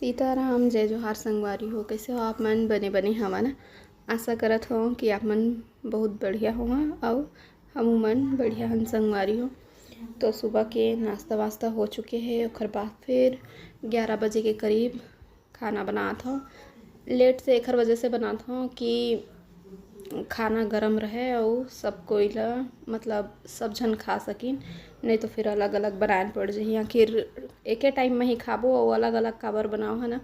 सीताराम जय जोहार संगवारी हो। कैसे हो आप मन? बने बने हवन। आशा करत हो कि आप मन बहुत बढ़िया हो और हम मन बढ़िया हन संगवारी हो। तो सुबह के नाश्ता वास्ता हो चुके हैं। और बाद फिर 11 बजे के करीब खाना बनात हो। लेट से एक वजह से बनात हो कि खाना गरम रहे और सब कोई ला मतलब सब जन खा सकिन, नहीं तो फिर अलग अलग बनाए पड़ जाही। आखिर एके टाइम में ही खाबो और अलग अलग काबर बनाओ है ना।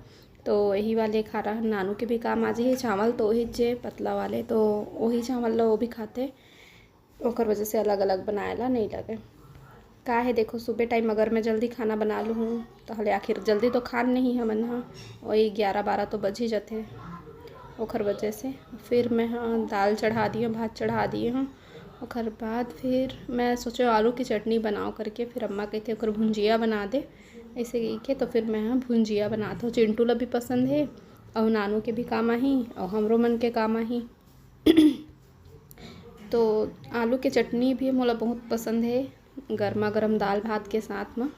तो यही वाले खाना नानू के भी काम आ जाही। चावल तो वही जे पतला वाले तो वही चावल ला वो भी खाते, ओकर वजह से अलग अलग बनाए ला नहीं लगे। का है देखो सुबह टाइम अगर मैं जल्दी खाना बना लूँ तो आखिर जल्दी तो खान नहीं हमन हाँ, वही 11-12 तो बज ही जाते। ओकर वजह से फिर मैं दाल चढ़ा दी हूँ, भात चढ़ा दिए हूँ। ओकर बाद फिर मैं सोचे आलू की चटनी बनाओ करके, फिर अम्मा कहते ओकर भुंजिया बना दे ऐसे के। तो फिर मैं भुंजिया बनाता हूँ। चिंटू ला भी पसंद है और नानू के भी काम आही और हमरो मन के काम आही। तो आलू के चटनी भी मोला बहुत पसंद है गर्मा गर्म दाल भात के साथ में।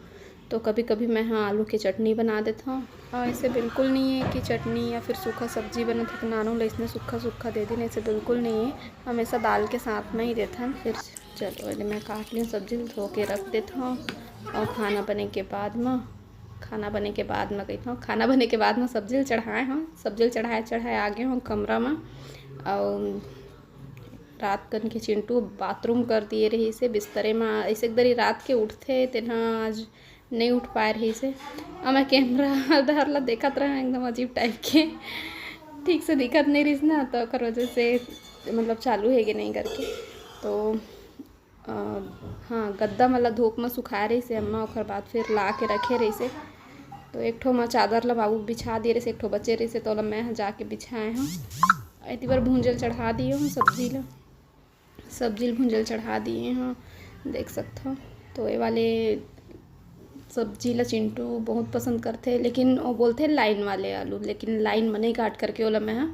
तो कभी कभी मैं आलू की चटनी बना देता हूँ। और ऐसे बिल्कुल नहीं है कि चटनी या फिर सूखा सब्जी बना था तो नानू ला इसने सूखा सूखा दे दिन, ऐसे बिल्कुल नहीं है। हमेशा दाल के साथ में ही देता हूँ। फिर चलो मैं काट ली सब्जी धो के रख देता हूँ। और खाना बने के बाद में कहता हूँ खाना बने के बाद में सब्जी चढ़ाए हूँ। सब्जी चढ़ाए आगे हूँ कमरा में। और रात कन के चिंटू बाथरूम कर दिए रही से बिस्तरे में ऐसे दरी रात के उठते तेना आज नहीं उठ पाए रही से। और मैं कैमरा धर ला देखत रहा एकदम अजीब टाइप के, ठीक से दिखत नहीं रही ना, तो ओकर वजह से मतलब चालू है कि नहीं करके। तो हाँ गद्दा मतलब धूप में सुखा रही से अम्मा। ओकर बाद फिर ला के रखे रही से। तो एक ठो मैं चादर ला बाबू बिछा दिए रही से, एक ठो बचे रही से तो मैं जाके बिछाए हूँ। इतनी बार भूंजल चढ़ा दिए हूँ सब्जी भूंजल चढ़ा दिए हूँ, देख सकते हो। तो ये वाले सब्जी ला चिंटू बहुत पसंद करते, लेकिन वो बोलते लाइन वाले आलू, लेकिन लाइन में नहीं काट करके वो मैं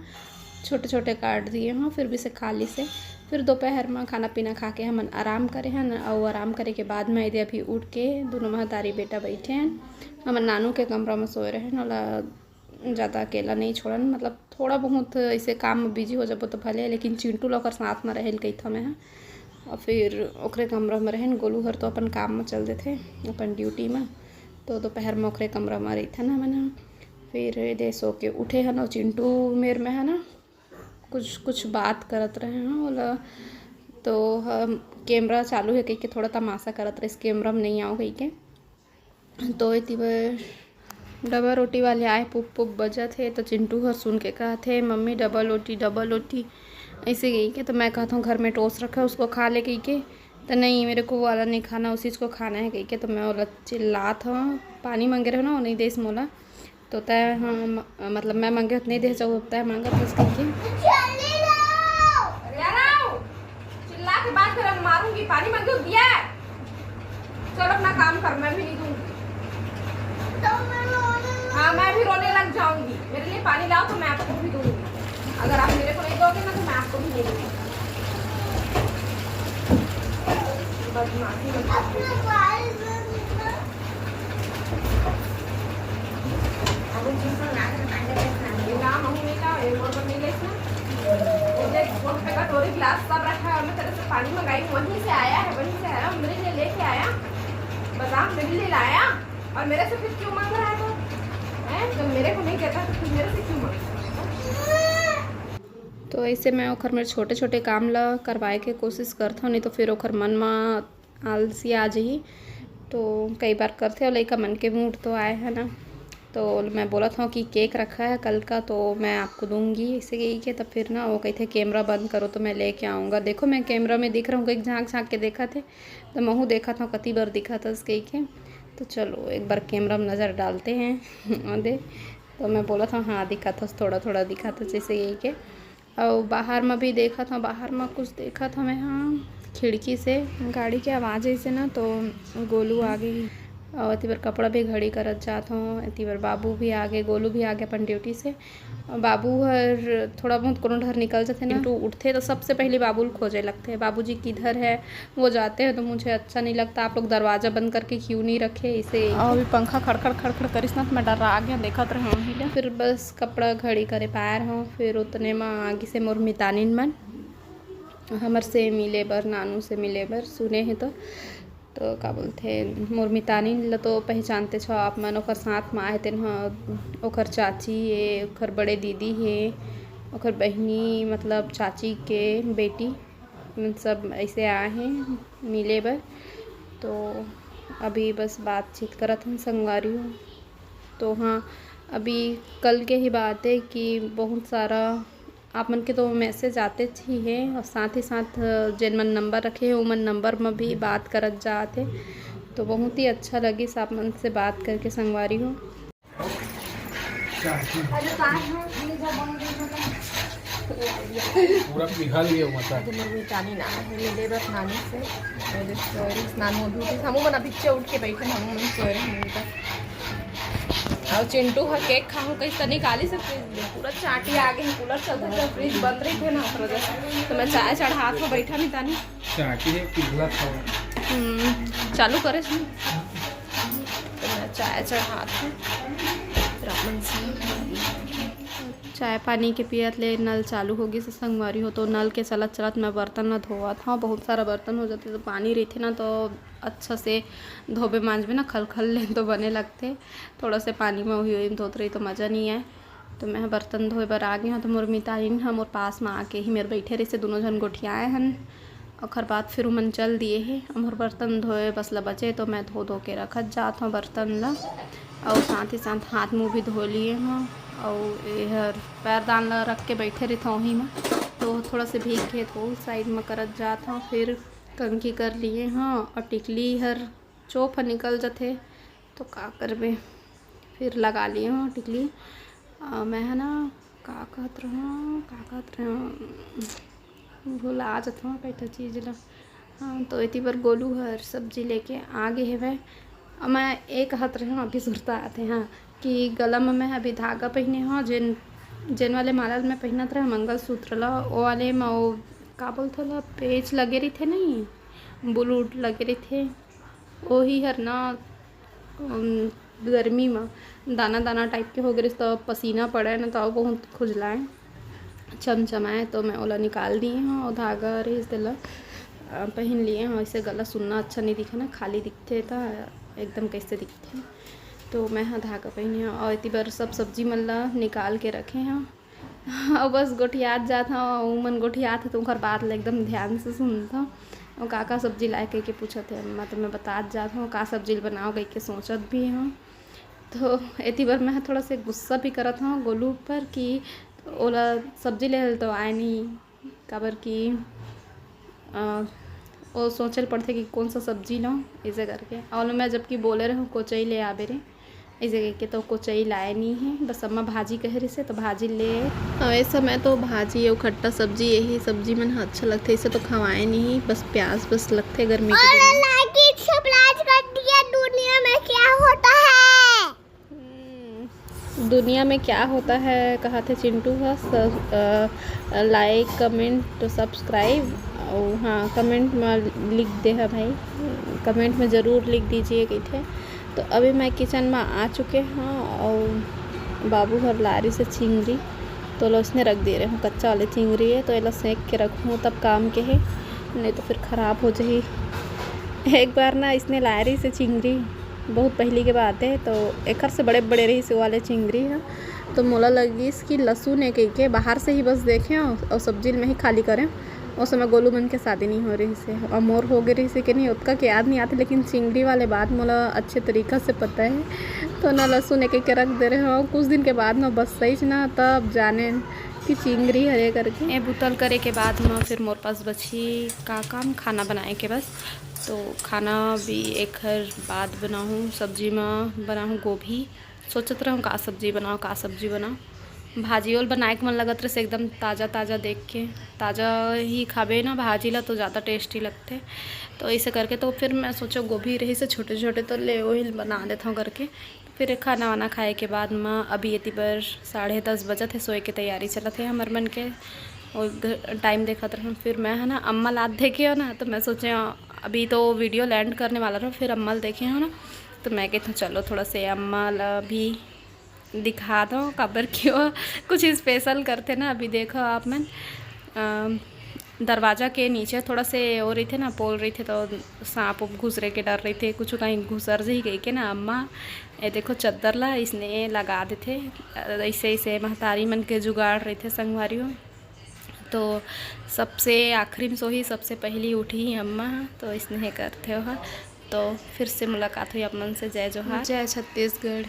छोटे छोटे काट दिए हूँ। फिर भी से खाली से फिर दोपहर में खाना पीना खा के हम आराम करे हैं। और आराम करे के बाद में यदि अभी उठ के दोनों महतारी बेटा बैठे हैं। हम नानू के कमरा में सोए रहे वाला ज़्यादा अकेला नहीं छोड़न, मतलब थोड़ा बहुत ऐसे काम में बिजी हो जाबो तो भले, लेकिन चिंटू लोग साथ में रहे कही था मैं। और फिर ओकरे कमरा में रहें गोलू हर तो अपन काम में चल देते अपन ड्यूटी में। तो दोपहर में ओकरे कमरा में रही था ना मैंने। फिर दे सो के उठे हैं ना चिंटू मेरे में है ना कुछ बात करत रहे हैं बोला। तो हम कैमरा चालू है कही के थोड़ा तमाशा करत रहे, इस कैमरा में नहीं आओ कही के। तो इतनी डबल रोटी वाले आए पुप पुप बजा थे। तो चिंटू हर सुन के कहा थे मम्मी डबल रोटी ऐसे गई के। तो मैं कहता हूँ घर में टोस्ट रखा है उसको खा ले गई के। तो नहीं मेरे को वाला नहीं खाना, उसी को खाना है गई के। तो मैं बोला चिल्ला था पानी मांगे रहे ना वो नहीं दे मोला। तो तय हाँ मतलब मैं मांगे नहीं दे चाहो तय मांगा बस कही चिल्ला के बाद फिर मारूंगी। पानी मांगे दिया चल अपना काम कर, मैं भी नहीं दूंगी। हाँ मैं भी रोने लग जाऊंगी। मेरे लिए पानी लाओ तो मैं आपको भी दूंगी, अगर आप मेरे को नहीं दोगे ना तो मैं आपको भी नहीं दूंगी। ग्लास सब रखा है और मैं तेरे से पानी मंगाई वहीं से आया मेरे लिए लेके आया, बता मेरे लिए लाया और मेरे से फिर क्यों मांग रहा है? तो मेरे को नहीं कहता तो मेरे से क्यों मांग? तो ऐसे मैं ओखर मेरे छोटे छोटे काम ला करवाए के कोशिश करता हूँ, नहीं तो फिर ओखर मन में आलसी आ जाही। तो कई बार करते हो लड़का मन के मूड तो आए है ना। तो मैं बोला था कि केक रखा है कल का तो मैं आपको दूंगी ऐसे गई के। तब फिर ना वो कही थे कैमरा बंद करो तो मैं लेके आऊँगा। देखो मैं कैमरा में दिख रहा हूँ, एक झाँक के देखा थे तो मैं देखा था कती बार दिखा था उसके के। तो चलो एक बार कैमरा में नज़र डालते हैं दे। तो मैं बोला था हाँ दिखा था, थोड़ा थोड़ा दिखा था जैसे यही के। और बाहर में भी देखा था, बाहर में कुछ देखा था मैं हाँ खिड़की से गाड़ी की आवाज़ ऐसे ना। तो गोलू आ गई और अति बार कपड़ा भी घड़ी करत जात हूँ। अति बार बाबू भी आ गए, गोलू भी आ गया अपन ड्यूटी से। और बाबू हर थोड़ा बहुत कोनो ढर निकल जाते ना, तो उठते तो सबसे पहले बाबू खोजे लगते हैं, बाबूजी किधर है। वो जाते हैं तो मुझे अच्छा नहीं लगता, आप लोग दरवाज़ा बंद करके क्यों नहीं रखे इसे। और अभी पंखा खड़खड़ खड़खड़ करिस ना तो मैं डरा गया, देखत रहा। फिर बस कपड़ा घड़ी करे पार हूँ। फिर उतने में आगे से मोर मितानिन मन हमर से मिले बर, नानू से मिले बर सुने हैं तो का बोलते मोर मितानिन ल तो पहचानते छो आप मन। ओकर साथ में आए तेन ओकर चाची है, ओकर बड़े दीदी है, ओकर बहनी मतलब चाची के बेटी, सब ऐसे आए हैं मिले बर। तो अभी बस बातचीत करत हैं संगवारी हूँ। तो हाँ, अभी कल के ही बात है कि बहुत सारा आप मन के तो मैसेज आते ही है, और साथ ही साथ जिन मन नंबर रखे हैं उमन नंबर में भी बात करत जाते। तो बहुत ही अच्छा लगी आप मन से बात करके संगवारी हो। पूरा पिघल गया मत मितानी ना मिले बस नानी से नानू ड्यूटी हमू मन अभी उठ के बैठे हमू मन सोए। और चिंटू है केक खाऊँ कहीं तो निकाली से फ्रिज में पूरा चाटी आ गई, कूलर चलता था, फ्रिज बंद रही थे ना उस वजह से। तो मैं चाय चढ़ा हाथ में बैठा नहीं तानी चाटी है पिघला था चालू करे तो मैं चाय चढ़ा हाथ में चाय पानी के पियत ले नल चालू होगी से संगवारी हो। तो नल के चलत चलत मैं बर्तन न धोआ था, बहुत सारा बर्तन हो जाते तो पानी रहते ना तो अच्छा से धोबे मांजबे ना खल खल ले तो बने लगते। थोड़ा से पानी में हुई धोत रही तो मज़ा नहीं आए। तो मैं बर्तन धोए बर आ गई हूँ। तो मोर मिताइन हम और पास में आके ही मेरे बैठे रही से दोनों जन गोठियाए हन। और बाद फिर मन चल दिए है और बर्तन धोए बस ला बचे तो मैं धो के रखत जात हूँ बर्तन ला। और साथ ही साथ हाथ मुँह भी धो लिए हूँ और यह पैर दान ला रख के बैठे रही था वहीं में। तो थोड़ा से भीग के तो साइड में करत जात हूँ। फिर कंघी कर लिए हाँ, और टिकली हर चोप निकल जाते तो का करबे, फिर लगा लिए हूँ टिकली। मैं है ना का कहत रहा भूला जात हूँ कैसा चीज़ ला। हाँ, तो इतनी बार गोलू हर सब्जी लेके आ गए है वह। मैं एक हाथ रहे हूँ अभी सुरता आते हाँ कि गला में मैं अभी धागा पहने हाँ, जिन वाले माला में पहनत रहे मंगलसूत्र ला वो वाले में वो का बोलते ला पेच लगे रही थे नहीं, बुलूट लगे रही थे वही हर ना गर्मी में दाना दाना टाइप के हो गए तो पसीना पड़े ना तो बहुत खुजलाए चमचमाए। तो मैं ओला निकाल दिए हाँ और धागा रही दिला पहन लिए हाँ। ऐसे गला सुनना अच्छा नहीं दिखे ना, खाली दिखते था एकदम कैसे दिखते। तो मैं हाँ धागा पहने हाँ और इतनी बार सब सब्जी मल्ला निकाल के रखे हाँ। और बस गोठियात जात हाँ मन गोठियात है तो उनका बात एकदम ध्यान से सुनता और का सब्जी लाए कह के पूछा थे मतलब मैं बता जात हूँ का सब्जी बनाओ कह के सोचत भी हाँ। तो इतनी बार मैं थोड़ा से गुस्सा भी करत हूँ गोलू पर कि ओला सब्जी ले तो आए नहीं काबर कि वो सोचल पड़ते कि कौन सा सब्जी लो ऐसे करके। और मैं जबकि बोले रहे कोचई ले आबे रे ऐसे करके तो कोचई लाए नहीं है, बस अम्मा भाजी कह रही से तो भाजी ले ऐसा। मैं तो भाजी और खट्टा सब्जी यही सब्जी मन अच्छा लगते इसे तो खवाए नहीं, बस प्याज बस लगते गर्मी के दुनिया में क्या होता है। दुनिया में क्या होता है कहा थे चिंटू है लाइक कमेंट तो सब्सक्राइब और हाँ कमेंट में लिख दे है भाई, कमेंट में ज़रूर लिख दीजिए कि थे। तो अभी मैं किचन में आ चुके हैं और बाबू हर लारी से चिंगरी तो लो इसने रख दे रहे हूँ, कच्चा वाले चिंगरी है तो ये सेक के रखूँ तब काम के है नहीं तो फिर ख़राब हो जाए। एक बार ना इसने लारी से चिंगरी बहुत पहली के बात है तो एक से बड़े बड़े रही से वाले चिंगरी है तो मोला लगी इसकी लहसुन है कह के बाहर से ही बस देखें और सब्जी में ही खाली करें। उस समय गोलू मन के शादी नहीं हो रही से और मोर हो गई रही से कि नहीं उतना के याद नहीं आते, लेकिन चिंगड़ी वाले बात मोला अच्छे तरीक़ा से पता है। तो ना लहसुन एक के रख दे रहे हो कुछ दिन के बाद ना बस सही ना तब जाने कि चिंगड़ी हरे करके ए बुतल करे के बाद में फिर मोर पास बची का काम खाना बनाए के बस। तो खाना भी एक हर बाद बनाऊँ, सब्जी में बनाऊँ गोभी, सोचत रहूँ का सब्जी बनाओ भाजियोल बनाए के मन लगत रहे से एकदम ताज़ा ताज़ा देख के, ताज़ा ही खाबे ना भाजी ला तो ज़्यादा टेस्टी लगते। तो ऐसे करके तो फिर मैं सोचो गोभी रही से छोटे छोटे तो ले वही बना देता हूँ करके। फिर खाना वाना खाए के बाद मैं अभी ये पर 10:30 बजे थे, सोए के तैयारी चलत है हमारे मन के और टाइम देखा था। फिर मैं है ना अम्मल आद देखे हो ना, तो मैं सोचे अभी तो वीडियो लैंड करने वाला था, फिर अम्मल देखे हो ना तो मैं कहती हूँ चलो थोड़ा से अम्मल भी दिखा दो, खबर क्यों कुछ स्पेशल करते ना। अभी देखो आप मैं दरवाज़ा के नीचे थोड़ा से हो रही थे ना, बोल रही थे तो सांप घुसरे के डर रही थे, कुछ कहीं घुसर ही गई के ना अम्मा। ये देखो चद्दर ला इसने लगा दे थे, ऐसे ऐसे महतारी मन के जुगाड़ रही थे संगवारियों। तो सबसे आखिरी में सोही सबसे पहली उठी अम्मा, तो इसने करते हो। तो फिर से मुलाकात हुई अपन से। जय जोहार, जय छत्तीसगढ़।